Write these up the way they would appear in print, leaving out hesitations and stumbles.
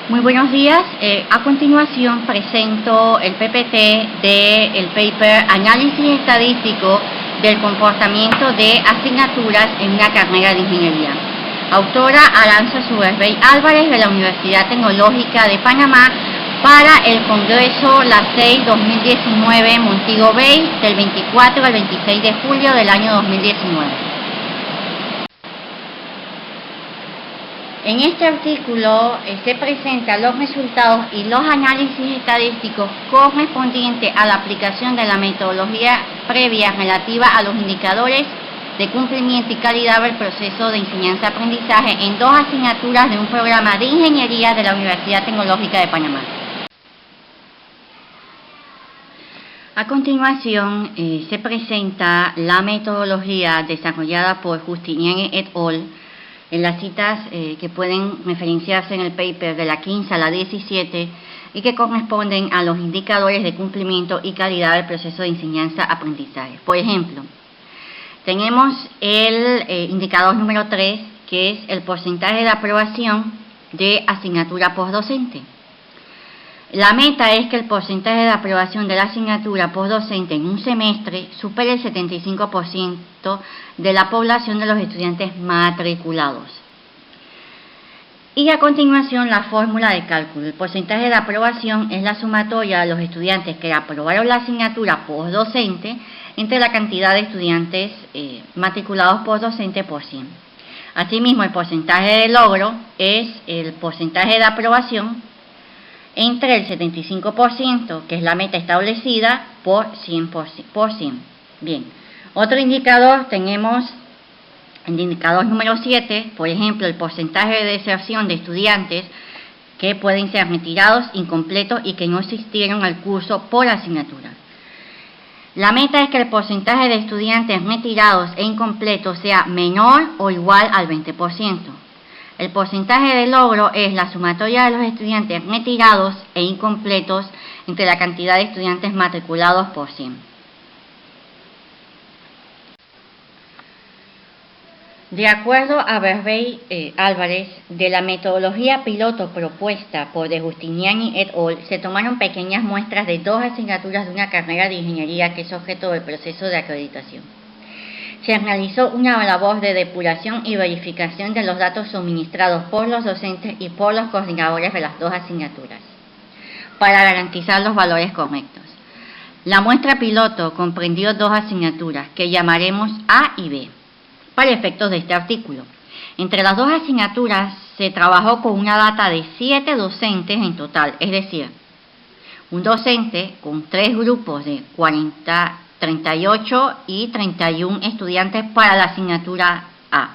Muy buenos días. A continuación presento el PPT del paper Análisis Estadístico del Comportamiento de Asignaturas en una Carrera de Ingeniería. Autora Aranza Suberbey Álvarez de la Universidad Tecnológica de Panamá para el Congreso La 6 2019 Montego Bay del 24 al 26 de julio del año 2019. En este artículo se presentan los resultados y los análisis estadísticos correspondientes a la aplicación de la metodología previa relativa a los indicadores de cumplimiento y calidad del proceso de enseñanza-aprendizaje en dos asignaturas de un programa de ingeniería de la Universidad Tecnológica de Panamá. A continuación se presenta la metodología desarrollada por Justiniani et al. En las citas que pueden referenciarse en el paper de la 15 a la 17 y que corresponden a los indicadores de cumplimiento y calidad del proceso de enseñanza-aprendizaje. Por ejemplo, tenemos el indicador número 3, que es el porcentaje de aprobación de asignatura postdocente. La meta es que el porcentaje de aprobación de la asignatura postdocente en un semestre supere el 75% de la población de los estudiantes matriculados. Y a continuación la fórmula de cálculo. El porcentaje de aprobación es la sumatoria de los estudiantes que aprobaron la asignatura postdocente entre la cantidad de estudiantes matriculados postdocente por 100. Asimismo, el porcentaje de logro es el porcentaje de aprobación entre el 75%, que es la meta establecida, por 100%. Bien, otro indicador tenemos el indicador número 7, por ejemplo, el porcentaje de deserción de estudiantes que pueden ser retirados, incompletos y que no asistieron al curso por asignatura. La meta es que el porcentaje de estudiantes retirados e incompletos sea menor o igual al 20%. El porcentaje de logro es la sumatoria de los estudiantes retirados e incompletos entre la cantidad de estudiantes matriculados por 100. De acuerdo a Suberbey Álvarez, de la metodología piloto propuesta por De Justiniani et al., se tomaron pequeñas muestras de dos asignaturas de una carrera de ingeniería que es objeto del proceso de acreditación. Se realizó una labor de depuración y verificación de los datos suministrados por los docentes y por los coordinadores de las dos asignaturas, para garantizar los valores correctos. La muestra piloto comprendió dos asignaturas que llamaremos A y B, para efectos de este artículo. Entre las dos asignaturas se trabajó con una data de 7 docentes en total, es decir, un docente con 3 grupos de 38 y 31 estudiantes para la asignatura A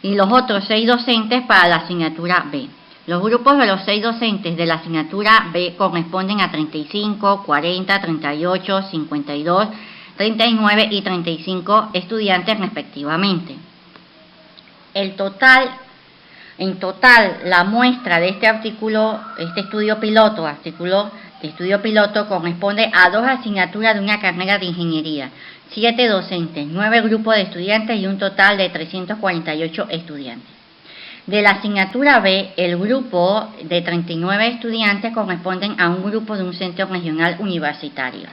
y los otros 6 docentes para la asignatura B. Los grupos de los 6 docentes de la asignatura B corresponden a 35, 40, 38, 52, 39 y 35 estudiantes respectivamente. En total, la muestra de este estudio piloto corresponde a dos asignaturas de una carrera de ingeniería, 7 docentes, 9 grupos de estudiantes y un total de 348 estudiantes. De la asignatura B, el grupo de 39 estudiantes corresponden a un grupo de un centro regional universitario.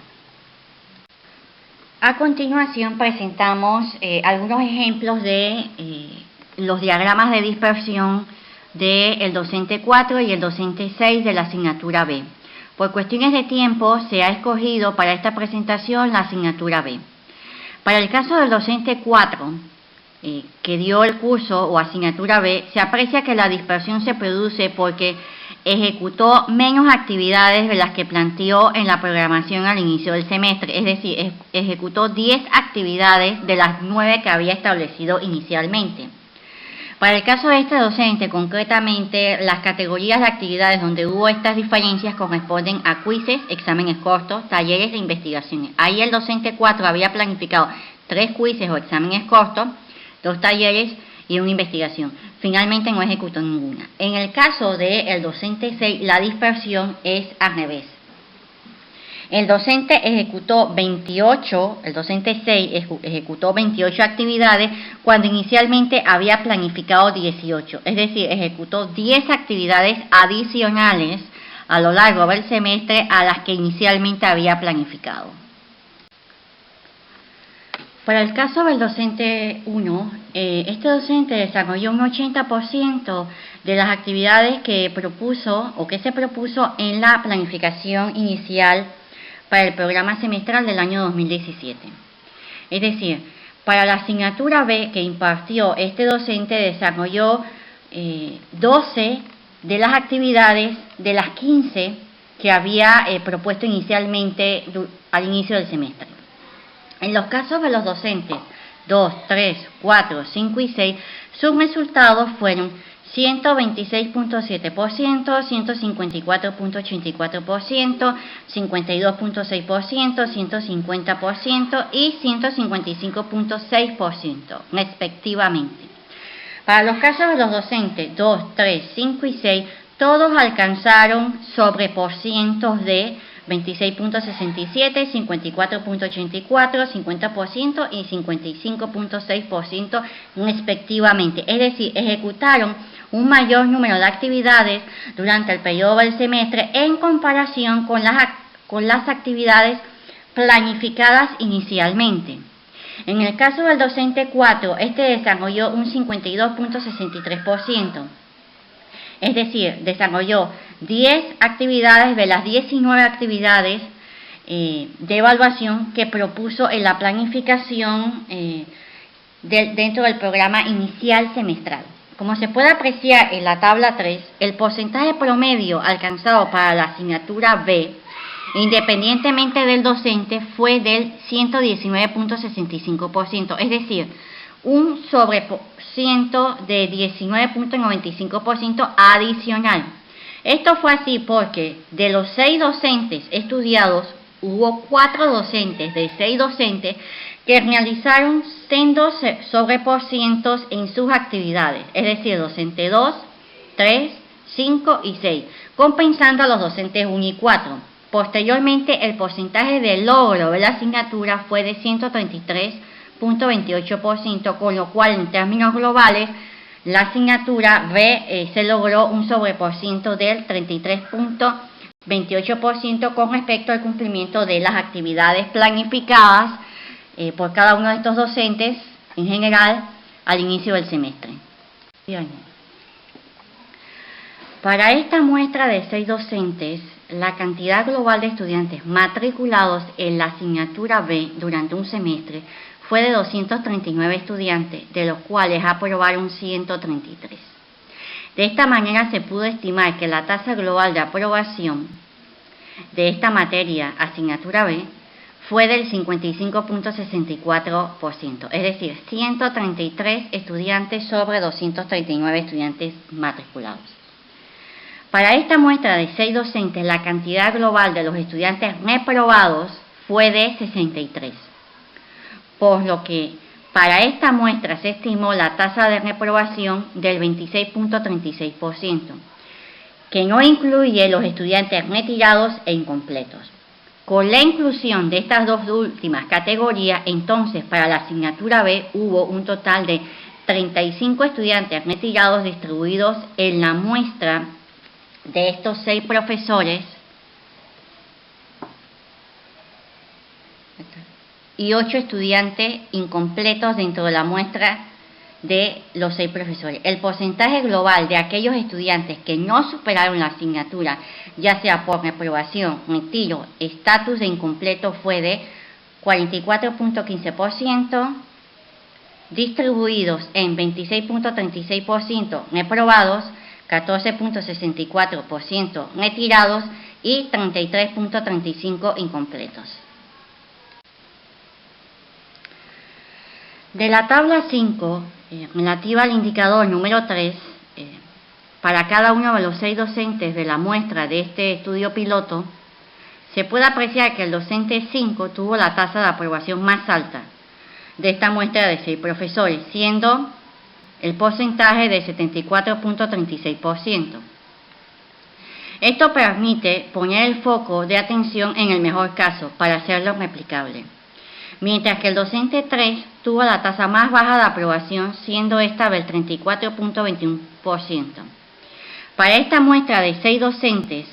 A continuación presentamos algunos ejemplos de los diagramas de dispersión del docente 4 y el docente 6 de la asignatura B. Por cuestiones de tiempo se ha escogido para esta presentación la asignatura B. Para el caso del docente 4, que dio el curso o asignatura B, se aprecia que la dispersión se produce porque ejecutó menos actividades de las que planteó en la programación al inicio del semestre, es decir, ejecutó 10 actividades de las 9 que había establecido inicialmente. Para el caso de este docente, concretamente, las categorías de actividades donde hubo estas diferencias corresponden a quizzes, exámenes cortos, talleres de investigaciones. Ahí el docente 4 había planificado 3 quizzes o exámenes cortos, 2 talleres y una investigación. Finalmente no ejecutó ninguna. En el caso del docente 6, la dispersión es al revés. el docente 6 ejecutó 28 actividades cuando inicialmente había planificado 18, es decir, ejecutó 10 actividades adicionales a lo largo del semestre a las que inicialmente había planificado. Para el caso del docente 1, este docente desarrolló un 80% de las actividades que se propuso en la planificación inicial para el programa semestral del año 2017. Es decir, para la asignatura B que impartió este docente desarrolló 12 de las actividades de las 15 que había propuesto inicialmente al inicio del semestre. En los casos de los docentes 2, 3, 4, 5 y 6, sus resultados fueron 126.7%, 154.84%, 52.6%, 150% y 155.6%, respectivamente. Para los casos de los docentes 2, 3, 5 y 6, todos alcanzaron sobreporcientos de 26.67, 54.84, 50% y 55.6% respectivamente. Es decir, ejecutaron un mayor número de actividades durante el periodo del semestre en comparación con las actividades planificadas inicialmente. En el caso del docente 4, este desarrolló un 52.63%. Es decir, desarrolló 10 actividades de las 19 actividades de evaluación que propuso en la planificación dentro del programa inicial semestral. Como se puede apreciar en la tabla 3, el porcentaje promedio alcanzado para la asignatura B, independientemente del docente, fue del 119.65%, es decir, un sobreporciento de 19.95% adicional. Esto fue así porque de los 6 docentes estudiados, hubo 4 docentes de 6 docentes que realizaron sendos sobreporcientos en sus actividades, es decir, docente 2, 3, 5 y 6, compensando a los docentes 1 y 4. Posteriormente, el porcentaje de logro de la asignatura fue de 133.28%, con lo cual en términos globales la asignatura B se logró un sobreporciento del 33.28% con respecto al cumplimiento de las actividades planificadas por cada uno de estos docentes en general al inicio del semestre. Para esta muestra de 6 docentes, la cantidad global de estudiantes matriculados en la asignatura B durante un semestre fue de 239 estudiantes, de los cuales aprobaron 133. De esta manera se pudo estimar que la tasa global de aprobación de esta materia, asignatura B, fue del 55.64%, es decir, 133 estudiantes sobre 239 estudiantes matriculados. Para esta muestra de 6 docentes, la cantidad global de los estudiantes reprobados fue de 63. Por lo que para esta muestra se estimó la tasa de reprobación del 26.36%, que no incluye los estudiantes retirados e incompletos. Con la inclusión de estas dos últimas categorías, entonces para la asignatura B hubo un total de 35 estudiantes retirados distribuidos en la muestra de estos 6 profesores y 8 estudiantes incompletos dentro de la muestra de los 6 profesores. El porcentaje global de aquellos estudiantes que no superaron la asignatura, ya sea por reprobación, retiro, estatus de incompleto, fue de 44.15%, distribuidos en 26.36% reprobados, 14.64% retirados y 33.35% incompletos. De la tabla 5, relativa al indicador número 3, para cada uno de los 6 docentes de la muestra de este estudio piloto, se puede apreciar que el docente 5 tuvo la tasa de aprobación más alta de esta muestra de 6 profesores, siendo el porcentaje de 74.36%. Esto permite poner el foco de atención en el mejor caso para hacerlo replicable. Mientras que el docente 3 tuvo la tasa más baja de aprobación, siendo esta del 34.21%. Para esta muestra de 6 docentes,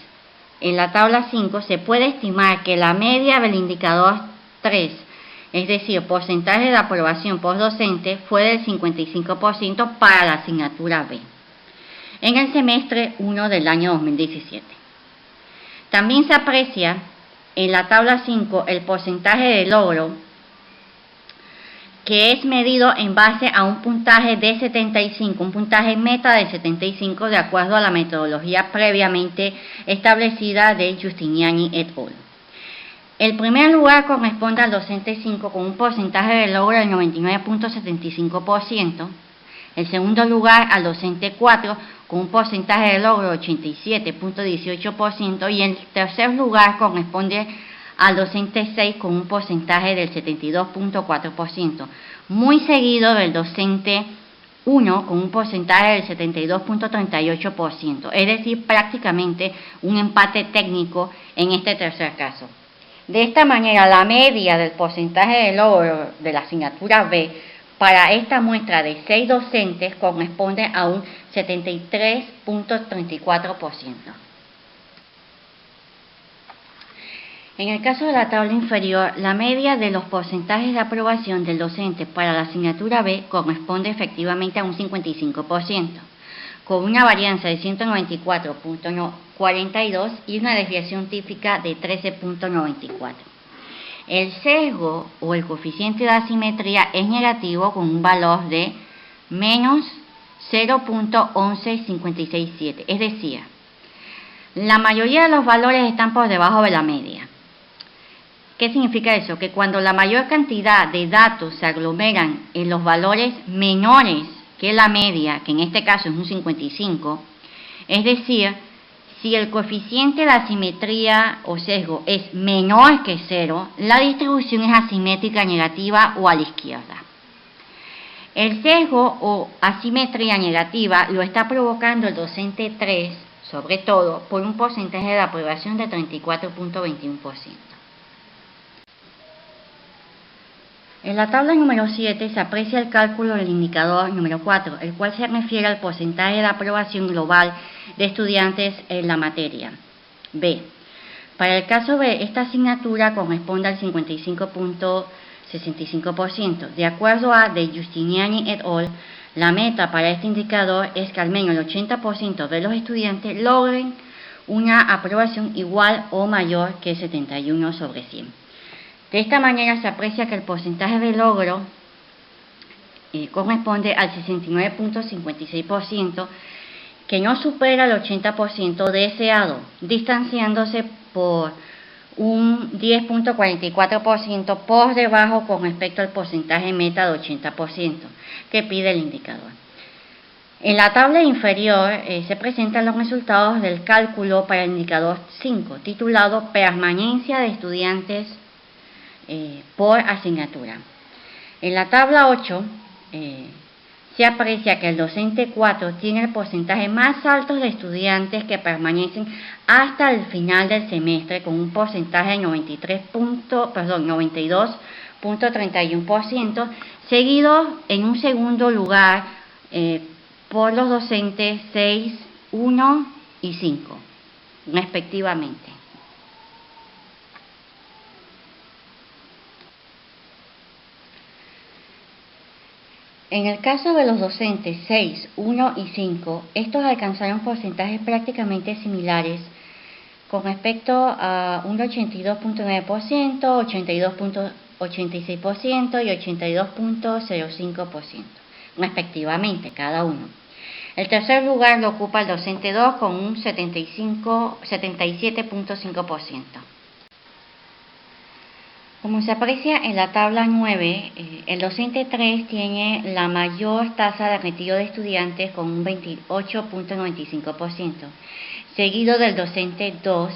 en la tabla 5 se puede estimar que la media del indicador 3, es decir, porcentaje de aprobación por docente, fue del 55% para la asignatura B, en el semestre 1 del año 2017. También se aprecia en la tabla 5 el porcentaje de logro, que es medido en base a un puntaje de 75, un puntaje meta de 75 de acuerdo a la metodología previamente establecida de Giustiniani et al. El primer lugar corresponde al docente 5 con un porcentaje de logro del 99.75%, el segundo lugar al docente 4 con un porcentaje de logro del 87.18% y el tercer lugar corresponde al docente 6 con un porcentaje del 72.4%, muy seguido del docente 1 con un porcentaje del 72.38%, es decir, prácticamente un empate técnico en este tercer caso. De esta manera, la media del porcentaje de logro de la asignatura B para esta muestra de 6 docentes corresponde a un 73.34%. En el caso de la tabla inferior, la media de los porcentajes de aprobación del docente para la asignatura B corresponde efectivamente a un 55%, con una varianza de 194.42 y una desviación típica de 13.94. El sesgo o el coeficiente de asimetría es negativo con un valor de menos 0.11567, es decir, la mayoría de los valores están por debajo de la media. ¿Qué significa eso? Que cuando la mayor cantidad de datos se aglomeran en los valores menores que la media, que en este caso es un 55, es decir, si el coeficiente de asimetría o sesgo es menor que 0, la distribución es asimétrica negativa o a la izquierda. El sesgo o asimetría negativa lo está provocando el docente 3, sobre todo, por un porcentaje de aprobación de 34.21%. En la tabla número 7 se aprecia el cálculo del indicador número 4, el cual se refiere al porcentaje de aprobación global de estudiantes en la materia B. Para el caso B, esta asignatura corresponde al 55.65%. De acuerdo a De Giustiniani et al., la meta para este indicador es que al menos el 80% de los estudiantes logren una aprobación igual o mayor que 71 sobre 100. De esta manera se aprecia que el porcentaje de logro corresponde al 69.56%, que no supera el 80% deseado, distanciándose por un 10.44% por debajo con respecto al porcentaje meta de 80% que pide el indicador. En la tabla inferior se presentan los resultados del cálculo para el indicador 5, titulado Permanencia de estudiantes por asignatura. En la tabla 8 se aprecia que el docente 4 tiene el porcentaje más alto de estudiantes que permanecen hasta el final del semestre con un porcentaje de 92.31%, seguido en un segundo lugar por los docentes 6, 1 y 5, respectivamente. En el caso de los docentes 6, 1 y 5, estos alcanzaron porcentajes prácticamente similares con respecto a un 82.9%, 82.86% y 82.05%, respectivamente, cada uno. El tercer lugar lo ocupa el docente 2 con un 77.5%. Como se aprecia en la tabla 9, el docente 3 tiene la mayor tasa de retiro de estudiantes con un 28.95%, seguido del docente 2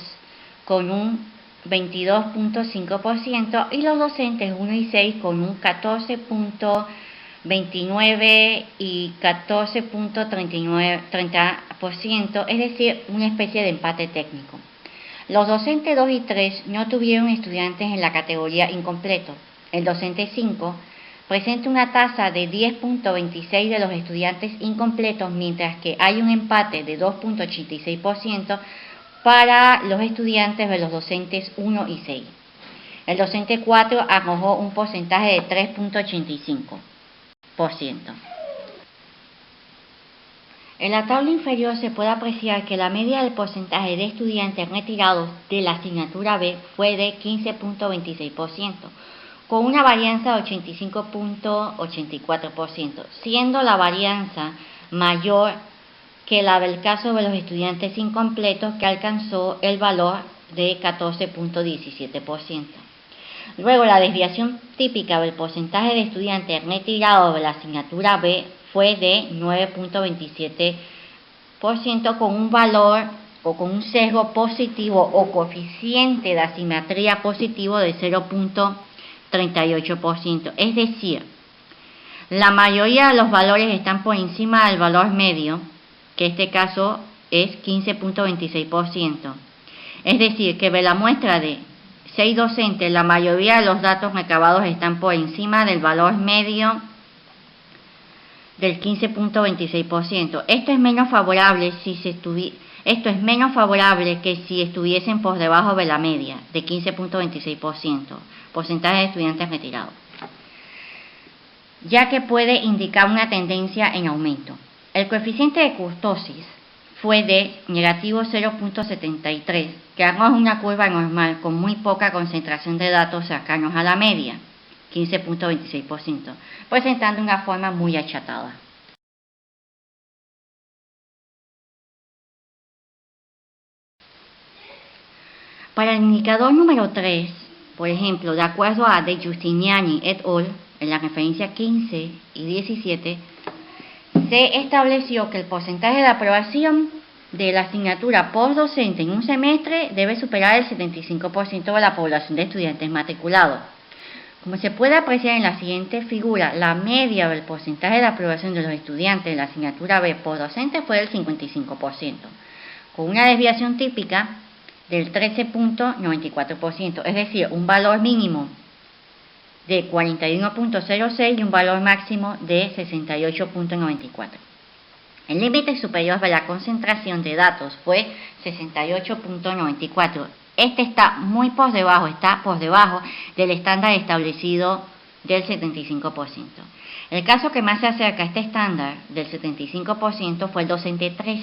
con un 22.5% y los docentes 1 y 6 con un 14.23% 29 y 14.30%, es decir, una especie de empate técnico. Los docentes 2 y 3 no tuvieron estudiantes en la categoría incompleto. El docente 5 presenta una tasa de 10.26 de los estudiantes incompletos, mientras que hay un empate de 2.86% para los estudiantes de los docentes 1 y 6. El docente 4 arrojó un porcentaje de 3.85%. En la tabla inferior se puede apreciar que la media del porcentaje de estudiantes retirados de la asignatura B fue de 15.26%, con una varianza de 85.84%, siendo la varianza mayor que la del caso de los estudiantes incompletos, que alcanzó el valor de 14.17%. Luego, la desviación típica del porcentaje de estudiantes retirados de la asignatura B fue de 9.27%, con un valor o con un sesgo positivo o coeficiente de asimetría positivo de 0.38%. Es decir, la mayoría de los valores están por encima del valor medio, que en este caso es 15.26%. Es decir, que de la muestra de 6 docentes, la mayoría de los datos recabados están por encima del valor medio del 15.26%. Esto es menos favorable que si estuviesen por debajo de la media de 15.26%, porcentaje de estudiantes retirados, ya que puede indicar una tendencia en aumento. El coeficiente de kurtosis fue de negativo 0.73, que arroja una curva normal con muy poca concentración de datos cercanos a la media, 15.26%, presentando una forma muy achatada. Para el indicador número 3, por ejemplo, de acuerdo a De Giustiniani et al., en la referencia 15 y 17, se estableció que el porcentaje de aprobación de la asignatura por docente en un semestre debe superar el 75% de la población de estudiantes matriculados. Como se puede apreciar en la siguiente figura, la media del porcentaje de aprobación de los estudiantes de la asignatura B por docente fue del 55%, con una desviación típica del 13.94%, es decir, un valor mínimo de 41.06 y un valor máximo de 68.94. El límite superior de la concentración de datos fue 68.94. Este está por debajo del estándar establecido del 75%. El caso que más se acerca a este estándar del 75% fue el docente 3,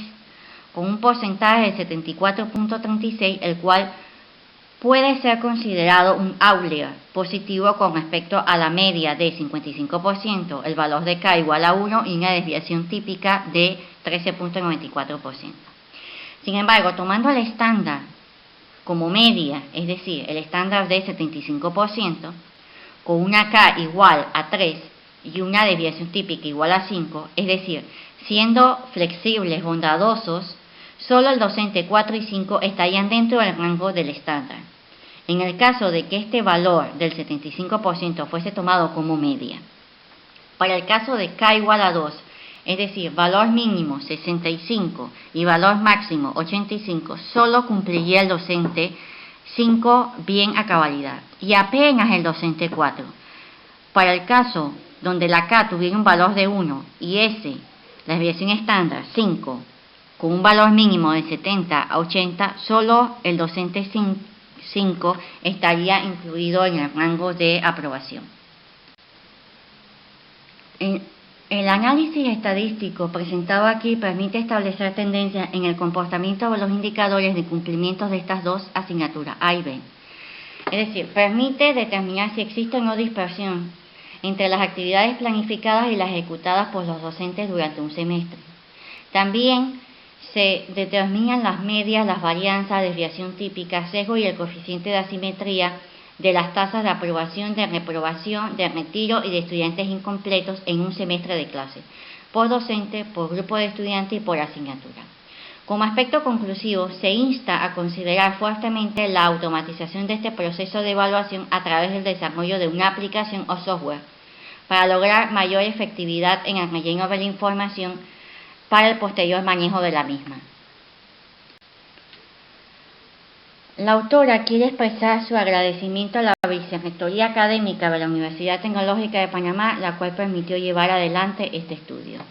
con un porcentaje de 74.36, el cual puede ser considerado un outlier positivo con respecto a la media de 55%, el valor de K igual a 1 y una desviación típica de 13.94%. Sin embargo, tomando el estándar como media, es decir, el estándar de 75%, con una K igual a 3 y una desviación típica igual a 5, es decir, siendo flexibles, bondadosos, solo el docente 4 y 5 estarían dentro del rango del estándar. En el caso de que este valor del 75% fuese tomado como media. Para el caso de K igual a 2, es decir, valor mínimo 65 y valor máximo 85, solo cumpliría el docente 5 bien a cabalidad y apenas el docente 4. Para el caso donde la K tuviera un valor de 1 y S, la desviación estándar 5, con un valor mínimo de 70 a 80, solo el docente 5 estaría incluido en el rango de aprobación. El análisis estadístico presentado aquí permite establecer tendencias en el comportamiento de los indicadores de cumplimiento de estas dos asignaturas, A y B. Es decir, permite determinar si existe o no dispersión entre las actividades planificadas y las ejecutadas por los docentes durante un semestre. También se determinan las medias, las varianzas, desviación típica, sesgo y el coeficiente de asimetría de las tasas de aprobación, de reprobación, de retiro y de estudiantes incompletos en un semestre de clase, por docente, por grupo de estudiantes y por asignatura. Como aspecto conclusivo, se insta a considerar fuertemente la automatización de este proceso de evaluación a través del desarrollo de una aplicación o software para lograr mayor efectividad en el relleno de la información para el posterior manejo de la misma. La autora quiere expresar su agradecimiento a la Vicerrectoría Académica de la Universidad Tecnológica de Panamá, la cual permitió llevar adelante este estudio.